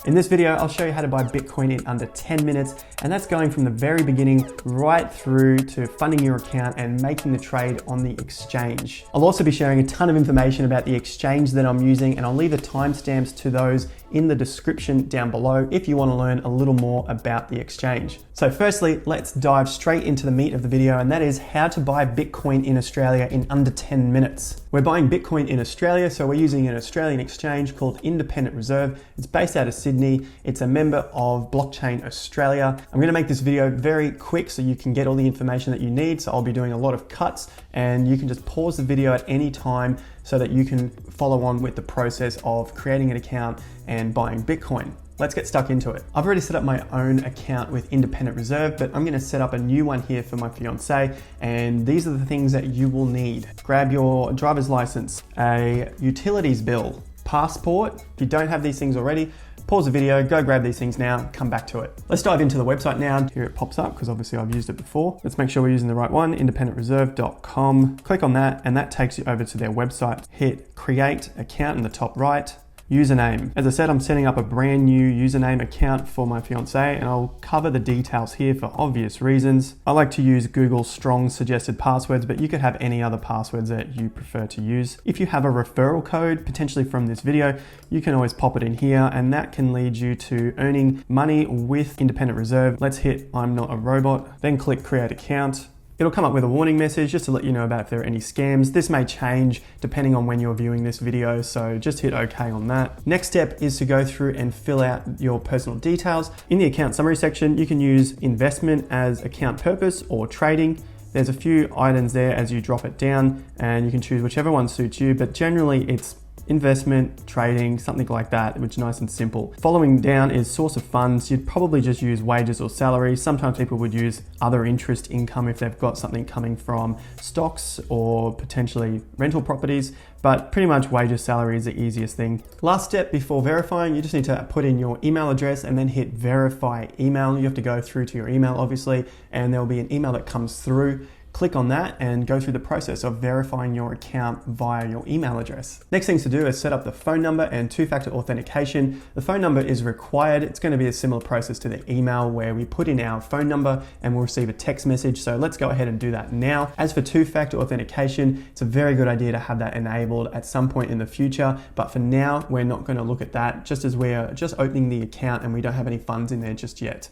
In this video, I'll show you how to buy Bitcoin in under 10 minutes, and that's going from the very beginning right through to funding your account and making the trade on the exchange. I'll also be sharing a ton of information about the exchange that I'm using, and I'll leave the timestamps to those in the description down below if you want to learn a little more about the exchange. So firstly, let's dive straight into the meat of the video, and that is how to buy Bitcoin in Australia in under 10 minutes. We're buying Bitcoin in Australia, so we're using an Australian exchange called Independent Reserve. It's based out of Sydney. It's a member of Blockchain Australia. I'm going to make this video very quick so you can get all the information that you need. So I'll be doing a lot of cuts, and you can just pause the video at any time so that you can follow on with the process of creating an account and buying Bitcoin. Let's get stuck into it. I've already set up my own account with Independent Reserve, but I'm going to set up a new one here for my fiance, and these are the things that you will need. Grab your driver's license, a utilities bill, passport. If you don't have these things already, pause the video, go grab these things now, come back to it. Let's dive into the website now. Here it pops up because obviously I've used it before. Let's make sure we're using the right one, independentreserve.com. Click on that and that takes you over to their website. Hit create account in the top right. Username. As I said, I'm setting up a brand new username account for my fiance, and I'll cover the details here for obvious reasons. I like to use Google's strong suggested passwords, but you could have any other passwords that you prefer to use. If you have a referral code, potentially from this video, you can always pop it in here, and that can lead you to earning money with Independent Reserve. Let's hit I'm not a robot, then click create account. It'll come up with a warning message just to let you know about if there are any scams. This may change depending on when you're viewing this video, so just hit OK on that. Next step is to go through and fill out your personal details. In the account summary section, you can use investment as account purpose or trading. There's a few items there as you drop it down, and you can choose whichever one suits you, but generally it's investment, trading, something like that, which is nice and simple. Following down is source of funds. You'd probably just use wages or salary. Sometimes people would use other interest income if they've got something coming from stocks or potentially rental properties, but pretty much wages, salary is the easiest thing. Last step before verifying, you just need to put in your email address and then hit verify email. You have to go through to your email, obviously, and there'll be an email that comes through. Click on that and go through the process of verifying your account via your email address. Next things to do is set up the phone number and two-factor authentication. The phone number is required. It's going to be a similar process to the email where we put in our phone number and we'll receive a text message. So let's go ahead and do that now. As for two-factor authentication, it's a very good idea to have that enabled at some point in the future. But for now, we're not going to look at that just as we're just opening the account and we don't have any funds in there just yet.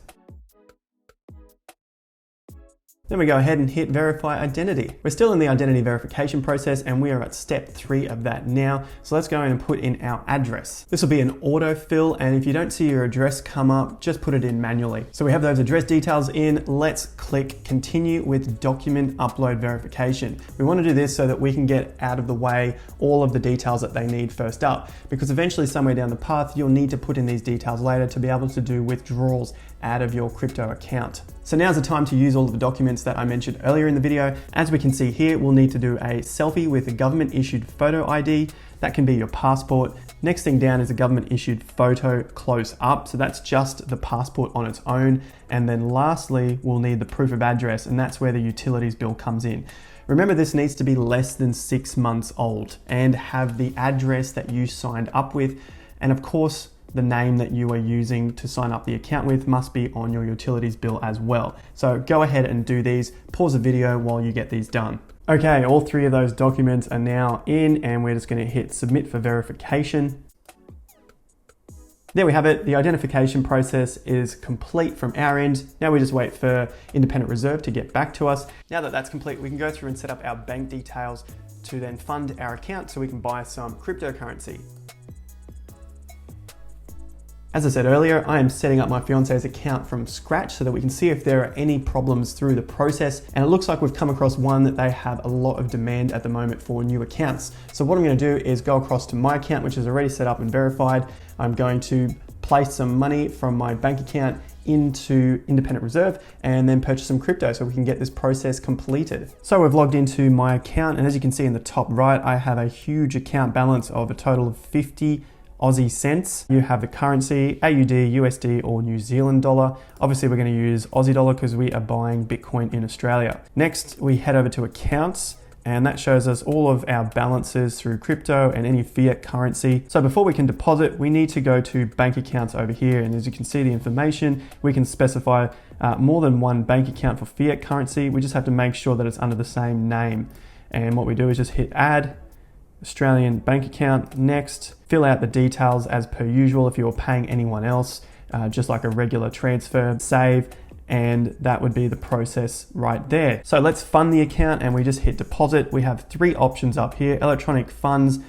Then we go ahead and hit verify identity. We're still in the identity verification process and we are at step 3 of that now. So let's go in and put in our address. This will be an autofill, and if you don't see your address come up, just put it in manually. So we have those address details in. Let's click continue with document upload verification. We want to do this so that we can get out of the way all of the details that they need first up, because eventually somewhere down the path, you'll need to put in these details later to be able to do withdrawals out of your crypto account. So now's the time to use all of the documents that I mentioned earlier in the video. As we can see here, we'll need to do a selfie with a government issued photo ID. That can be your passport. Next thing down is a government issued photo close up. So that's just the passport on its own. And then lastly, we'll need the proof of address, and that's where the utilities bill comes in. Remember, this needs to be less than 6 months old and have the address that you signed up with. And of course, the name that you are using to sign up the account with must be on your utilities bill as well. So go ahead and do these. Pause the video while you get these done. Okay, all 3 of those documents are now in, and we're just going to hit submit for verification. There we have it. The identification process is complete from our end. Now we just wait for Independent Reserve to get back to us. Now that that's complete, we can go through and set up our bank details to then fund our account so we can buy some cryptocurrency. As I said earlier, I am setting up my fiance's account from scratch so that we can see if there are any problems through the process. And it looks like we've come across one that they have a lot of demand at the moment for new accounts. So what I'm going to do is go across to my account, which is already set up and verified. I'm going to place some money from my bank account into Independent Reserve and then purchase some crypto so we can get this process completed. So we've logged into my account, and as you can see in the top right, I have a huge account balance of a total of 50 Aussie cents. You have the currency, AUD, USD, or New Zealand dollar. Obviously, we're going to use Aussie dollar because we are buying Bitcoin in Australia. Next, we head over to accounts. And that shows us all of our balances through crypto and any fiat currency. So before we can deposit, we need to go to bank accounts over here. And as you can see the information, we can specify more than one bank account for fiat currency. We just have to make sure that it's under the same name. And what we do is just hit add, Australian bank account, next, fill out the details as per usual if you're paying anyone else, just like a regular transfer, save, and that would be the process right there. So let's fund the account and we just hit deposit. We have three options up here: electronic funds,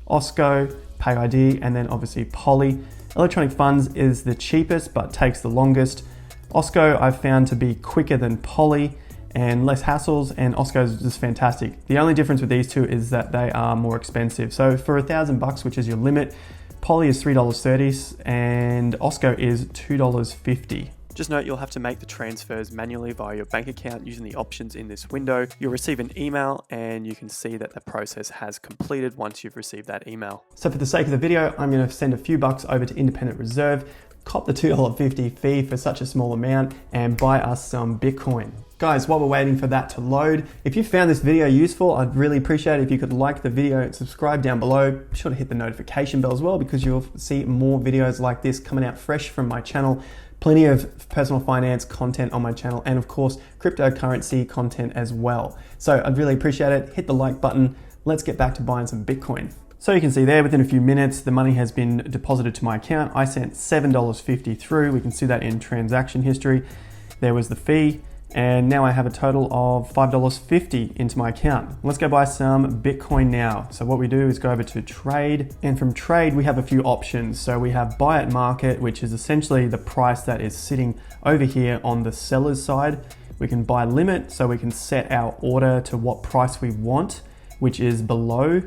OSCO, Pay ID, and then obviously Poly. Electronic funds is the cheapest but takes the longest. OSCO I've found to be quicker than Poly and less hassles, and OSCO is just fantastic. The only difference with these two is that they are more expensive. So for $1,000, which is your limit, Poly is $3.30 and OSCO is $2.50. Just note you'll have to make the transfers manually via your bank account using the options in this window. You'll receive an email and you can see that the process has completed once you've received that email. So for the sake of the video, I'm going to send a few bucks over to Independent Reserve, cop the $2.50 fee for such a small amount, and buy us some Bitcoin. Guys, while we're waiting for that to load, if you found this video useful, I'd really appreciate it if you could like the video and subscribe down below. Be sure to hit the notification bell as well, because you'll see more videos like this coming out fresh from my channel. Plenty of personal finance content on my channel, and of course, cryptocurrency content as well. So I'd really appreciate it. Hit the like button. Let's get back to buying some Bitcoin. So you can see there, within a few minutes, the money has been deposited to my account. I sent $7.50 through. We can see that in transaction history. There was the fee. And now I have a total of $5.50 into my account. Let's go buy some Bitcoin now. So what we do is go over to trade, and from trade we have a few options. So we have buy at market, which is essentially the price that is sitting over here on the seller's side. We can buy limit, so we can set our order to what price we want, which is below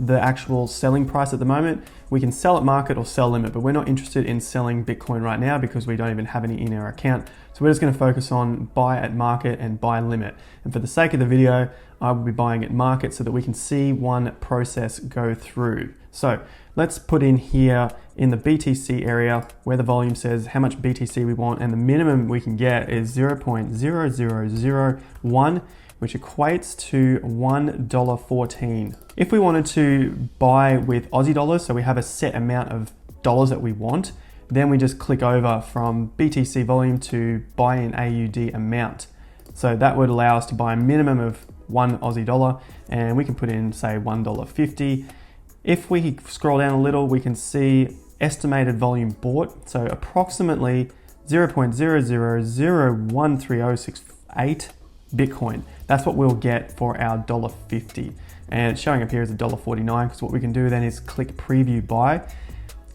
the actual selling price at the moment. We can sell at market or sell limit, but we're not interested in selling Bitcoin right now because we don't even have any in our account. So we're just going to focus on buy at market and buy limit. And for the sake of the video, I will be buying at market so that we can see one process go through. So let's put in here in the BTC area where the volume says how much BTC we want, and the minimum we can get is 0.0001, which equates to $1.14. If we wanted to buy with Aussie dollars, so we have a set amount of dollars that we want, then we just click over from BTC volume to buy in AUD amount. So that would allow us to buy a minimum of $1 Aussie dollar, and we can put in, say, $1.50. If we scroll down a little, we can see estimated volume bought. So approximately 0.00013068 Bitcoin. That's what we'll get for our $1.50. And it's showing up here as $1.49, because what we can do then is click preview buy.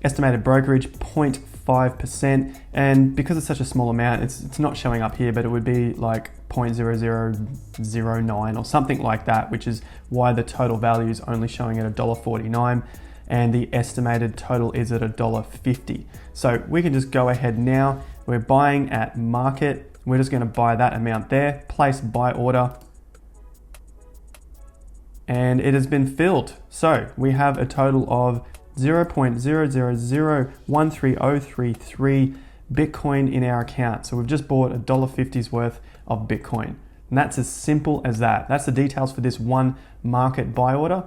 Estimated brokerage 0.5%, and because it's such a small amount, it's not showing up here, but it would be like 0.0009 or something like that, which is why the total value is only showing at $1.49 and the estimated total is at $1.50. So we can just go ahead now. We're buying at market. We're just going to buy that amount there, place buy order, and it has been filled. So we have a total of 0.00013033 Bitcoin in our account. So we've just bought $1.50's worth of Bitcoin. And that's as simple as that. That's the details for this one market buy order.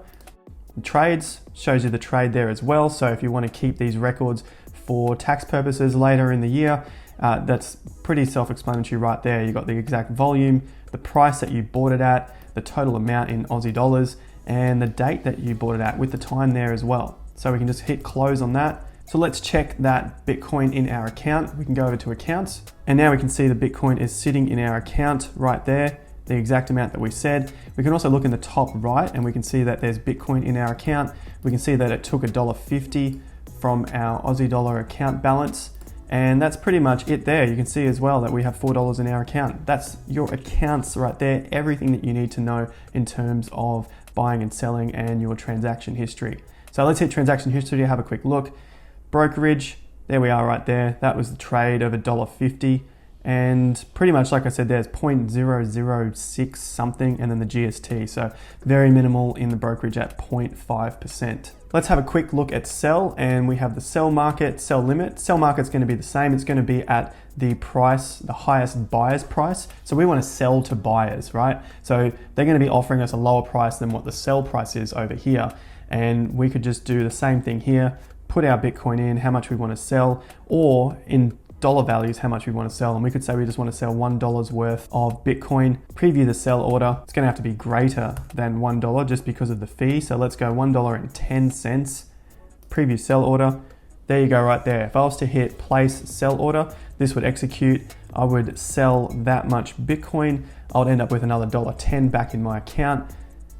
Trades shows you the trade there as well. So if you want to keep these records for tax purposes later in the year, that's pretty self-explanatory right there. You got the exact volume, the price that you bought it at, the total amount in Aussie dollars, and the date that you bought it at with the time there as well. So we can just hit close on that. So let's check that Bitcoin in our account. We can go over to accounts, and now we can see the Bitcoin is sitting in our account right there, the exact amount that we said. We can also look in the top right and we can see that there's Bitcoin in our account. We can see that it took $1.50 from our Aussie dollar account balance. And that's pretty much it there. You can see as well that we have $4 in our account. That's your accounts right there. Everything that you need to know in terms of buying and selling and your transaction history. So let's hit transaction history to have a quick look. Brokerage, there we are right there. That was the trade of $1.50. And pretty much, like I said, there's 0.006 something and then the GST. So very minimal in the brokerage at 0.5%. Let's have a quick look at sell, and we have the sell market, sell limit. Sell market's going to be the same. It's going to be at the price, the highest buyer's price. So we want to sell to buyers, right? So they're going to be offering us a lower price than what the sell price is over here. And we could just do the same thing here, put our Bitcoin in, how much we want to sell, or in dollar values, how much we want to sell. And we could say we just want to sell $1 worth of Bitcoin, preview the sell order. It's going to have to be greater than $1 just because of the fee. So let's go $1.10, preview sell order. There you go right there. If I was to hit place sell order, this would execute. I would sell that much Bitcoin. I would end up with another $1.10 back in my account.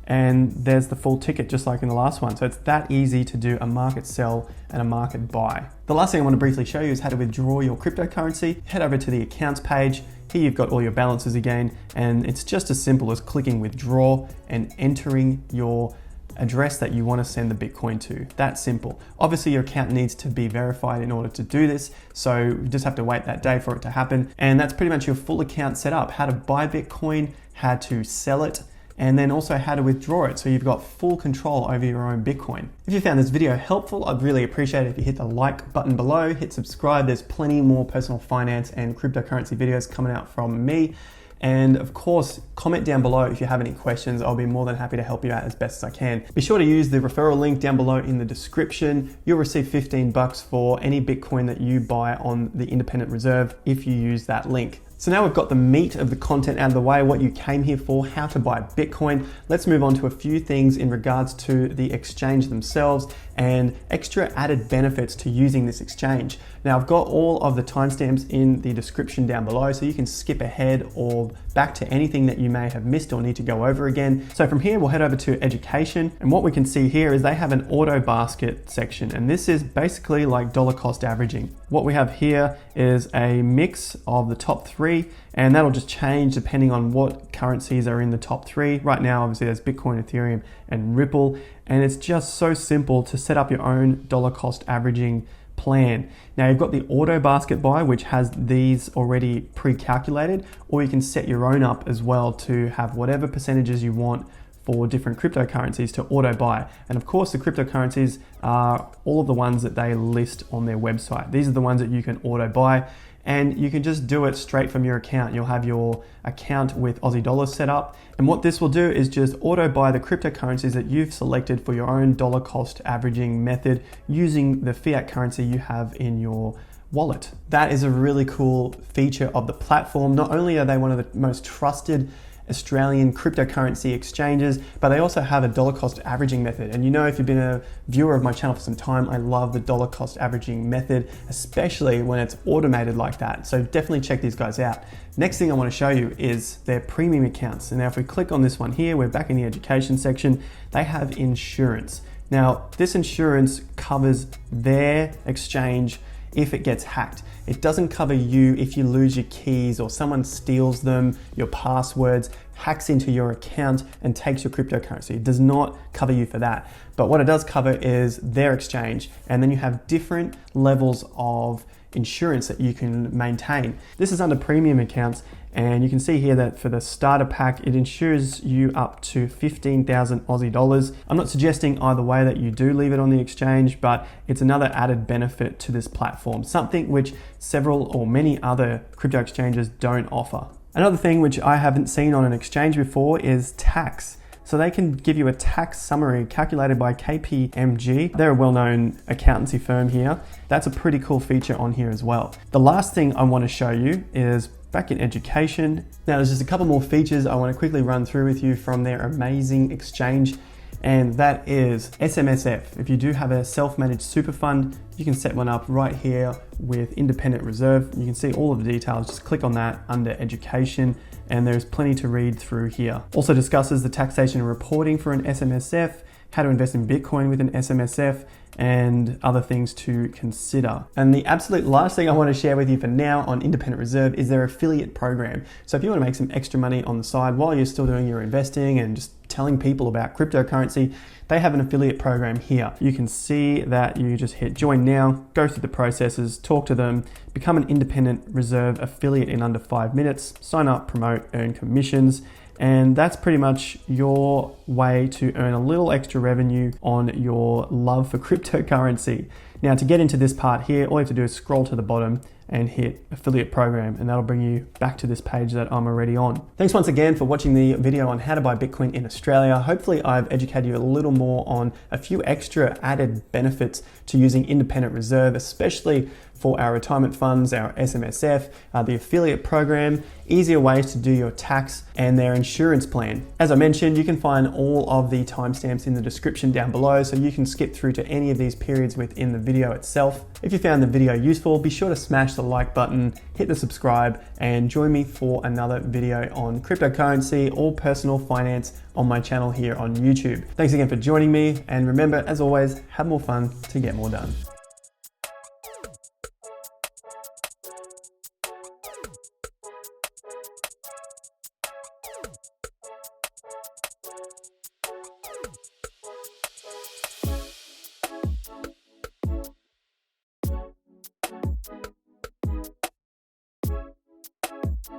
And there's the full ticket, just like in the last one. So it's that easy to do a market sell and a market buy. The last thing I want to briefly show you is how to withdraw your cryptocurrency. Head over to the accounts page. Here you've got all your balances again, and it's just as simple as clicking withdraw and entering your address that you want to send the Bitcoin to. That simple. Obviously your account needs to be verified in order to do this, so you just have to wait that day for it to happen. And that's pretty much your full account set up. How to buy Bitcoin, how to sell it, and then also how to withdraw it, so you've got full control over your own Bitcoin. If you found this video helpful, I'd really appreciate it if you hit the like button below, hit subscribe. There's plenty more personal finance and cryptocurrency videos coming out from me. And of course, comment down below if you have any questions. I'll be more than happy to help you out as best as I can. Be sure to use the referral link down below in the description. You'll receive 15 bucks for any Bitcoin that you buy on the independent reserve if you use that link. So now we've got the meat of the content out of the way, what you came here for, how to buy Bitcoin. Let's move on to a few things in regards to the exchange themselves and extra added benefits to using this exchange. Now I've got all of the timestamps in the description down below, so you can skip ahead or back to anything that you may have missed or need to go over again. So from here, we'll head over to education, and what we can see here is they have an AutoBasket section, and this is basically like dollar cost averaging. What we have here is a mix of the top three, and that'll just change depending on what currencies are in the top three. Right now, obviously there's Bitcoin, Ethereum, and Ripple, and it's just so simple to set up your own dollar cost averaging plan. Now you've got the AutoBasket buy, which has these already pre-calculated, or you can set your own up as well to have whatever percentages you want for different cryptocurrencies to auto buy. And of course, the cryptocurrencies are all of the ones that they list on their website. These are the ones that you can auto buy, and you can just do it straight from your account. You'll have your account with Aussie dollars set up. And what this will do is just auto buy the cryptocurrencies that you've selected for your own dollar cost averaging method using the fiat currency you have in your wallet. That is a really cool feature of the platform. Not only are they one of the most trusted Australian cryptocurrency exchanges, but they also have a dollar cost averaging method. And you know, if you've been a viewer of my channel for some time, I love the dollar cost averaging method, especially when it's automated like that. So definitely check these guys out. Next thing I want to show you is their premium accounts. And now if we click on this one here, we're back in the education section. They have insurance. Now this insurance covers their exchange if it gets hacked. It doesn't cover you if you lose your keys or someone steals them, your passwords, hacks into your account and takes your cryptocurrency. It does not cover you for that. But what it does cover is their exchange, and then you have different levels of insurance that you can maintain. This is under premium accounts, and you can see here that for the starter pack, it insures you up to 15,000 Aussie dollars. I'm not suggesting either way that you do leave it on the exchange, but it's another added benefit to this platform, something which several or many other crypto exchanges don't offer. Another thing which I haven't seen on an exchange before is tax. So they can give you a tax summary calculated by KPMG. They're a well-known accountancy firm here. That's a pretty cool feature on here as well. The last thing I want to show you is back in education. Now there's just a couple more features I want to quickly run through with you from their amazing exchange, and that is SMSF. If you do have a self-managed super fund, you can set one up right here with independent reserve. You can see all of the details. Just click on that under education, and there's plenty to read through here. Also discusses the taxation and reporting for an SMSF, how to invest in Bitcoin with an SMSF, and other things to consider. And the absolute last thing I want to share with you for now on Independent Reserve is their affiliate program. So if you want to make some extra money on the side while you're still doing your investing and just telling people about cryptocurrency, they have an affiliate program here. You can see that you just hit join now, go through the processes, talk to them, become an independent reserve affiliate in under 5 minutes, sign up, promote, earn commissions. And that's pretty much your way to earn a little extra revenue on your love for cryptocurrency. Now, to get into this part here, all you have to do is scroll to the bottom and hit affiliate program, and that'll bring you back to this page that I'm already on. Thanks once again for watching the video on how to buy Bitcoin in Australia. Hopefully I've educated you a little more on a few extra added benefits to using independent reserve, especially for our retirement funds, our SMSF, the affiliate program, easier ways to do your tax, and their insurance plan. As I mentioned, you can find all of the timestamps in the description down below, so you can skip through to any of these periods within the video itself. If you found the video useful, be sure to smash the like button, hit the subscribe, and join me for another video on cryptocurrency or personal finance on my channel here on YouTube. Thanks again for joining me, and remember, as always, have more fun to get more done.